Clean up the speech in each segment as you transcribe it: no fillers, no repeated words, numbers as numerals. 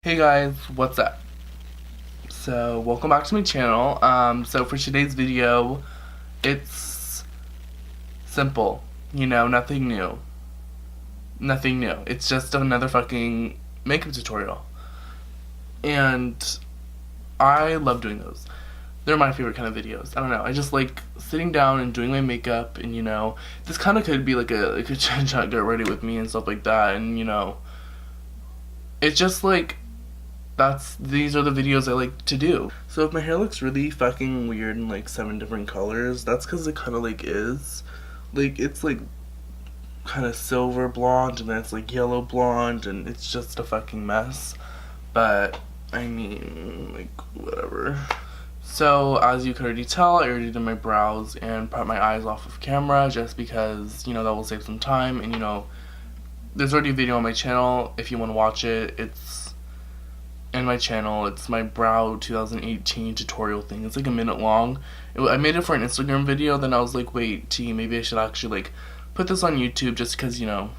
Hey guys, what's up? So welcome back to my channel. So for today's video, it's simple. You know, nothing new. Nothing new. It's just another fucking makeup tutorial. And I love doing those. They're my favorite kind of videos. I don't know. I just like sitting down and doing my makeup, and this kind of could be like a chin shot get ready with me and stuff like that. And it's just like these are the videos I like to do. So if my hair looks really fucking weird in like 7 different colors, that's because it kind of like is. Like it's like kind of silver blonde and then it's like yellow blonde and it's just a fucking mess. But I mean, like, whatever. So as you can already tell, I already did my brows and put my eyes off of camera just because, that will save some time. And there's already a video on my channel if you want to watch it. It's in my channel. It's my brow 2018 tutorial thing. It's like a minute long. I made it for an Instagram video, then I was like, wait, maybe I should actually like put this on YouTube just because, might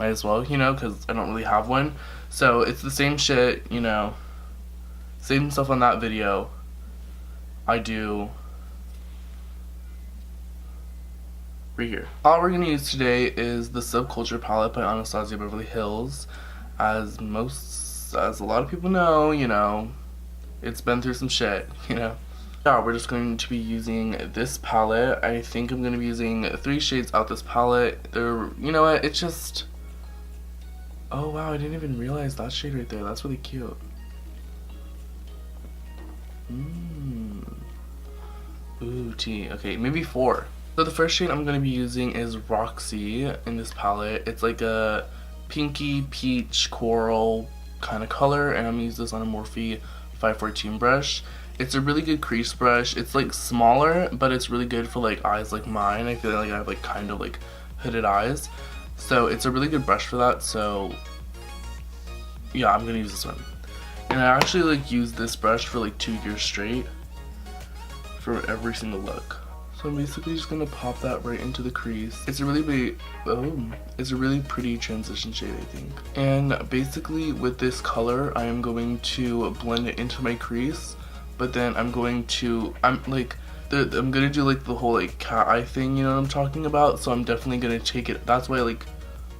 as well, because I don't really have one. So it's the same shit, same stuff on that video I do right here. All we're going to use today is the Subculture palette by Anastasia Beverly Hills. As a lot of people know, it's been through some shit, Yeah, we're just going to be using this palette. I think I'm going to be using 3 shades out this palette. You know what, it's just, oh wow, I didn't even realize that shade right there. That's really cute. Ooh, tea. Okay, maybe 4. So the first shade I'm going to be using is Roxy in this palette. It's like a pinky peach coral kind of color, and I'm gonna use this on a Morphe 514 brush. It's a really good crease brush. It's like smaller, but it's really good for like eyes like mine. I feel like I have like kind of like hooded eyes, so it's a really good brush for that. So yeah, I'm gonna use this one, and I actually like used this brush for like 2 years straight for every single look. So I'm basically just gonna pop that right into the crease. It's a really it's a really pretty transition shade, I think. And basically with this color, I am going to blend it into my crease, but then I'm gonna do like the whole like cat eye thing, you know what I'm talking about? So I'm definitely gonna take it. That's why like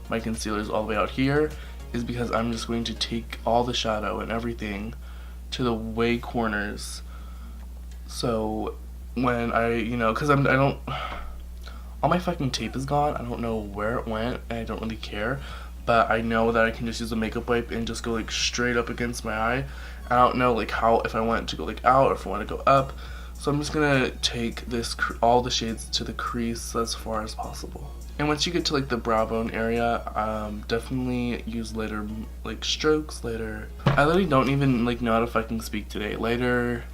my concealer is all the way out here, is because I'm just going to take all the shadow and everything to the way corners. So when because I don't, all my fucking tape is gone. I don't know where it went, and I don't really care, but I know that I can just use a makeup wipe and just go like straight up against my eye. I don't know like how, if I want it to go like out or if I want to go up. So I'm just gonna take this all the shades to the crease as far as possible. And once you get to like the brow bone area, definitely use lighter like strokes, lighter. I literally don't even like know how to fucking speak today. Lighter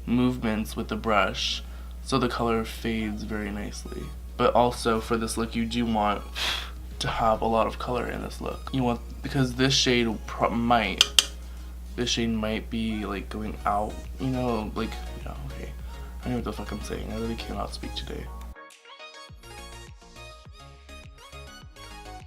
movements with the brush so the color fades very nicely. But also for this look, you do want to have a lot of color in this look. You want, because this shade might be like going out, like, yeah, okay, I know what the fuck I'm saying. I really cannot speak today.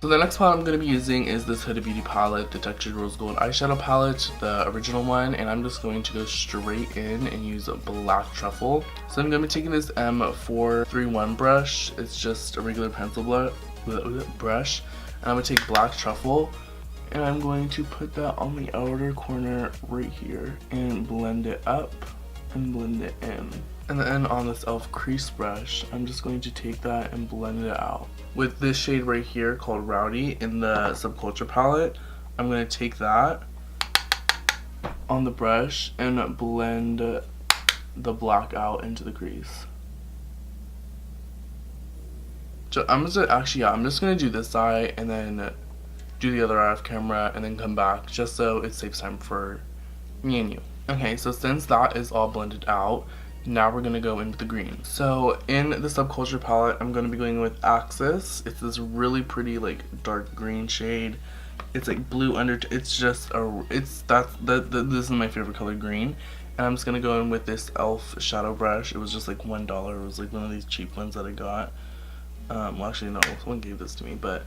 So the next palette I'm going to be using is this Huda Beauty palette, the Textured Rose Gold eyeshadow palette, the original one, and I'm just going to go straight in and use a Black Truffle. So I'm going to be taking this M431 brush. It's just a regular pencil brush, and I'm going to take Black Truffle, and I'm going to put that on the outer corner right here and blend it up and blend it in. And then on this e.l.f. crease brush, I'm just going to take that and blend it out. With this shade right here called Rowdy in the Subculture palette, I'm going to take that on the brush and blend the black out into the crease. So I'm just going to do this eye and then do the other eye off camera and then come back, just so it saves time for me and you. Okay, so since that is all blended out, now we're going to go into the green. So in the Subculture palette, I'm going to be going with Axis. It's this really pretty like dark green shade. It's like blue it's just this is my favorite color, green. And I'm just going to go in with this e.l.f. shadow brush. It was just like $1. It was like one of these cheap ones that I got. Well, actually no, someone gave this to me, but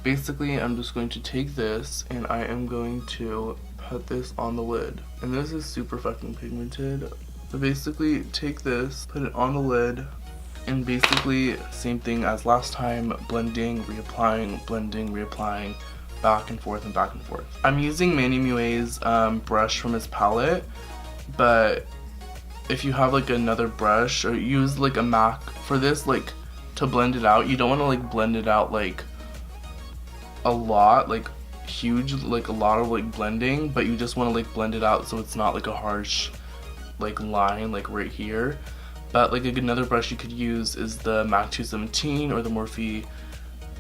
basically I'm just going to take this and I am going to put this on the lid. And this is super fucking pigmented. So basically take this, put it on the lid, and basically same thing as last time, blending, reapplying, blending, reapplying, back and forth and back and forth. I'm using Manny Mue's brush from his palette, but if you have like another brush or use like a MAC for this, like to blend it out, you don't want to like blend it out like a lot, like huge, like a lot of like blending, but you just want to like blend it out so it's not like a harsh like line like right here. But like another brush you could use is the MAC 217 or the Morphe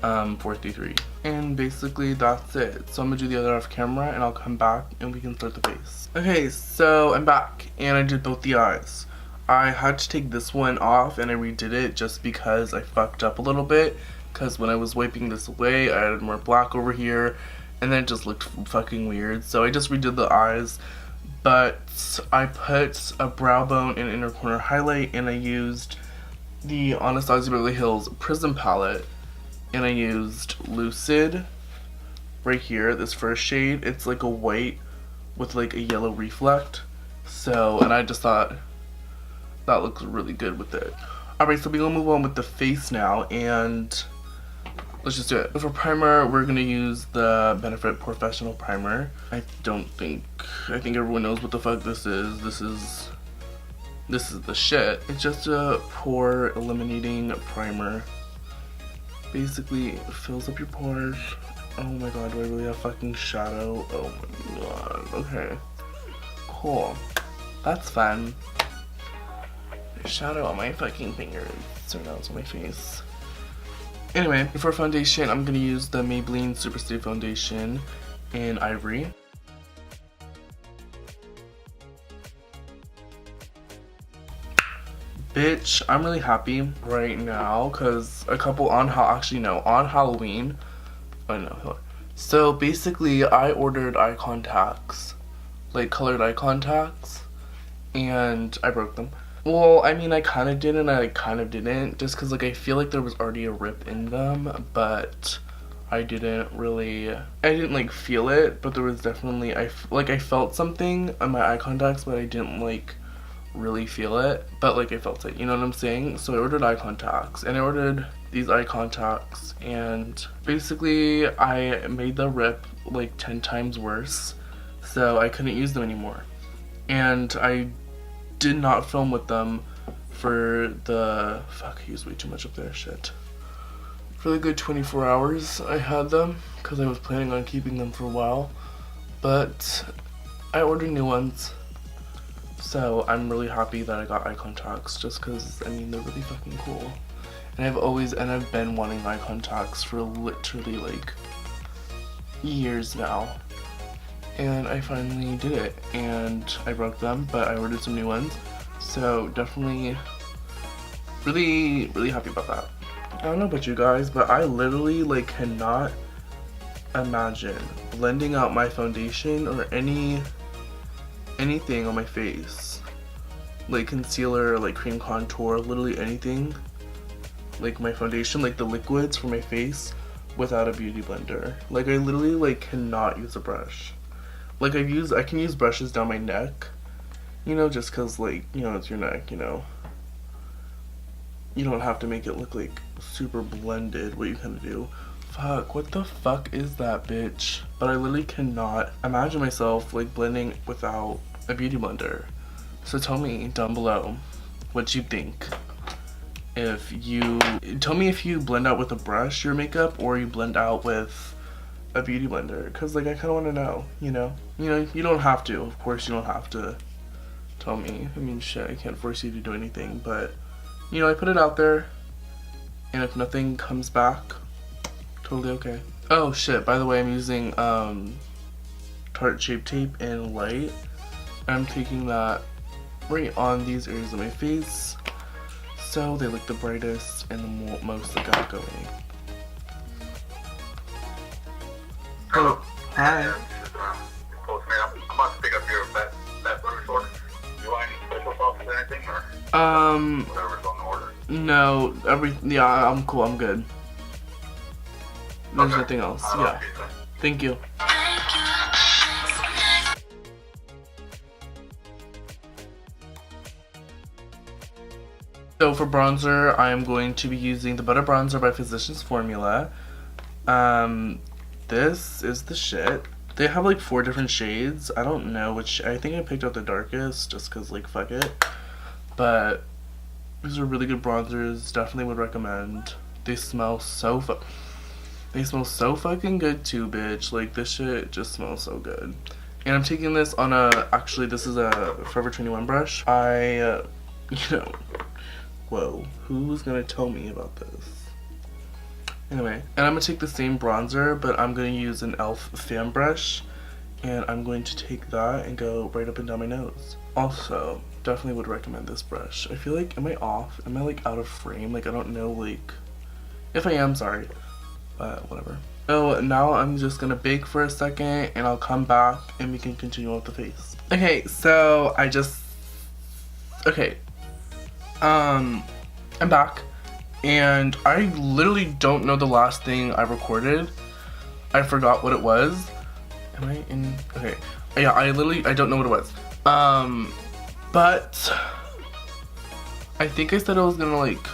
433. And basically that's it. So I'm gonna do the other off camera and I'll come back and we can start the face. Okay, so I'm back and I did both the eyes. I had to take this one off and I redid it just because I fucked up a little bit, because when I was wiping this away I added more black over here and then it just looked fucking weird. So I just redid the eyes, but I put a brow bone and inner corner highlight, and I used the Anastasia Beverly Hills Prism palette, and I used Lucid right here, this first shade. It's like a white with like a yellow reflect. So, and I just thought that looks really good with it. Alright, so we're gonna move on with the face now, and let's just do it. For primer, we're gonna use the Benefit Professional Primer. I think everyone knows what the fuck this is. This is the shit. It's just a pore eliminating primer. Basically, it fills up your pores. Oh my god, do I really have fucking shadow? Oh my god, okay. Cool. That's fun. There's shadow on my fucking fingers. So now it's on my face. Anyway, for foundation, I'm gonna use the Maybelline Superstay Foundation in Ivory. Bitch, I'm really happy right now because on Halloween. Oh no, so basically I ordered eye contacts, like colored eye contacts, and I broke them. Well, I mean, I kind of did and I kind of didn't, just because like I feel like there was already a rip in them, but I didn't like feel it, but there was definitely, I felt something on my eye contacts, but I didn't like really feel it, but like I felt it, you know what I'm saying? So I ordered eye contacts, and I ordered these eye contacts, and basically I made the rip like 10 times worse, so I couldn't use them anymore. And I did not film with them for the, fuck, I used way too much up there, shit. For the good 24 hours I had them, because I was planning on keeping them for a while, but I ordered new ones. So I'm really happy that I got eye contacts, just because, I mean, they're really fucking cool. And I've been wanting eye contacts for literally like years now. And I finally did it, and I broke them, but I ordered some new ones. So definitely really, really happy about that. I don't know about you guys, but I literally like cannot imagine blending out my foundation or anything on my face, like concealer, like cream contour, literally anything, like my foundation, like the liquids for my face, without a beauty blender. Like I literally like cannot use a brush. Like I can use brushes down my neck, you know, just cause like, you know, it's your neck, you know. You don't have to make it look like super blended, what you kind of do. Fuck, what the fuck is that, bitch? But I literally cannot imagine myself like blending without a beauty blender. So tell me down below what you think. Tell me if you blend out with a brush your makeup or you blend out with a beauty blender, because like I kind of want to know, you know, you don't have to, of course you don't have to tell me. I mean, shit, I can't force you to do anything, but you know, I put it out there, and if nothing comes back, totally okay. Oh shit, by the way, I'm using Tarte Shape Tape in light. I'm taking that right on these areas of my face, so they look the brightest and the most like outgoing. Hello. Hi. I'm about to pick up that burger order. Do you want any special sauces or anything, or whatever's on the order? No, yeah, I'm cool, I'm good. There's nothing else. Yeah. Thank you. So for bronzer, I am going to be using the Butter Bronzer by Physicians Formula. This is the shit. They have like 4 different shades. I don't know which. I think I picked out the darkest just because, like, fuck it. But these are really good bronzers. Definitely would recommend. They smell so fucking good too, bitch. Like, this shit just smells so good. And I'm taking this on actually, this is a Forever 21 brush. Whoa, who's gonna tell me about this? Anyway, and I'm gonna take the same bronzer, but I'm gonna use an e.l.f. fan brush, and I'm going to take that and go right up and down my nose. Also, definitely would recommend this brush. I feel like, am I off? Am I like out of frame? Like, I don't know, like, if I am, sorry, but whatever. So now I'm just gonna bake for a second, and I'll come back and we can continue with the face. Okay, so I'm back, and I literally don't know the last thing I recorded. I forgot what it was. Am I in? Okay. Yeah, I don't know what it was. But I think I said I was gonna, like,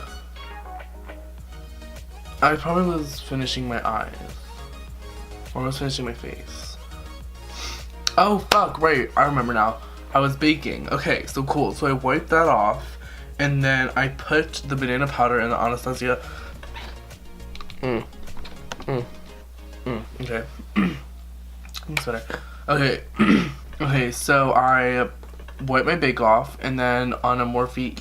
I probably was finishing my eyes. Or I was finishing my face. Oh, fuck, right. I remember now. I was baking. Okay, so cool. So I wiped that off. And then I put the banana powder in the Anastasia. Okay. That's better. Okay. Okay, so I wiped my bake off, and then on a Morphe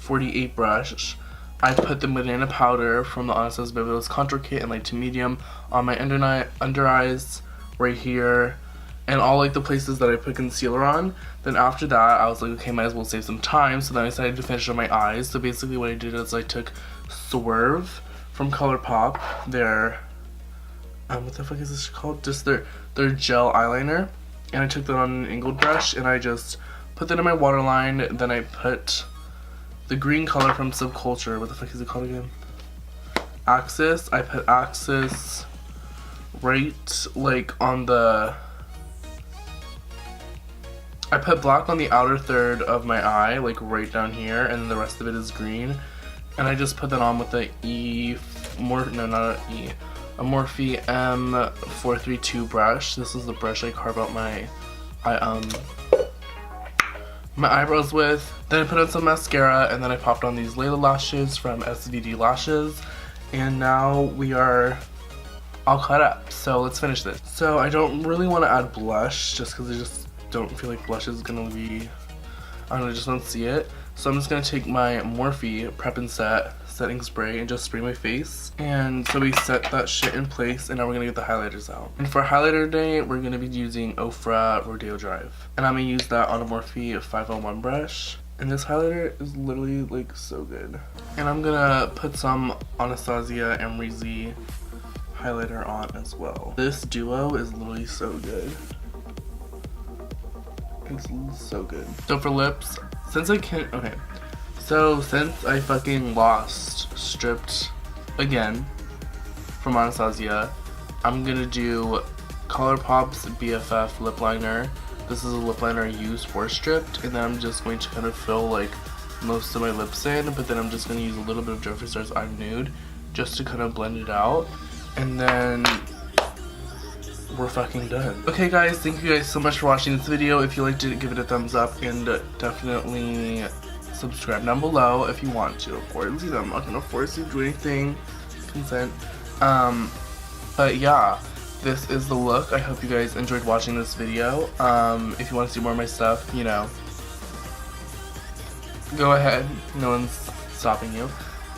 E48 brush, I put the banana powder from the Anastasia Beverly Hills Contour Kit in light to medium on my under eyes, right here, and all like the places that I put concealer on. Then after that, I was like, okay, might as well save some time. So then I decided to finish on my eyes. So basically what I did is I took Swerve from ColourPop, their, what the fuck is this called? Just their gel eyeliner. And I took that on an angled brush, and I just put that in my waterline. Then I put the green color from Subculture. What the fuck is it called again? Axis. I put Axis right, like, on the... I put black on the outer third of my eye, like right down here, and then the rest of it is green. And I just put that on with the a Morphe M432 brush. This is the brush I carve out my eyebrows with. Then I put on some mascara, and then I popped on these Layla lashes from SVD Lashes. And now we are all caught up. So let's finish this. So I don't really want to add blush, just because I just don't feel like blush is gonna be, I don't know, I just don't see it. So I'm just gonna take my Morphe Prep and Set setting spray and just spray my face. And so we set that shit in place, and now we're gonna get the highlighters out. And for highlighter today, we're gonna be using Ofra Rodeo Drive. And I'm gonna use that on a Morphe 501 brush. And this highlighter is literally like so good. And I'm gonna put some Anastasia Amrezy highlighter on as well. This duo is literally so good. It's so good. So for lips, since I fucking stripped again from Anastasia, I'm gonna do ColourPop's BFF lip liner. This is a lip liner I use for stripped, and then I'm just going to kind of fill like most of my lips in, but then I'm just gonna use a little bit of Jeffree Star's I'm Nude just to kind of blend it out, and then we're fucking done. Okay guys, thank you guys so much for watching this video. If you liked it, give it a thumbs up, and definitely subscribe down below if you want to. Of course, you know, I'm not gonna force you to do anything. Consent. But yeah, this is the look. I hope you guys enjoyed watching this video. If you want to see more of my stuff, you know, go ahead. No one's stopping you.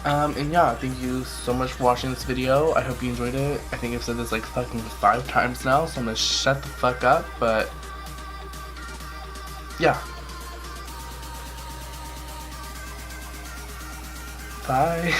And yeah, thank you so much for watching this video. I hope you enjoyed it. I think I've said this like fucking 5 times now, so I'm gonna shut the fuck up, but yeah. Bye.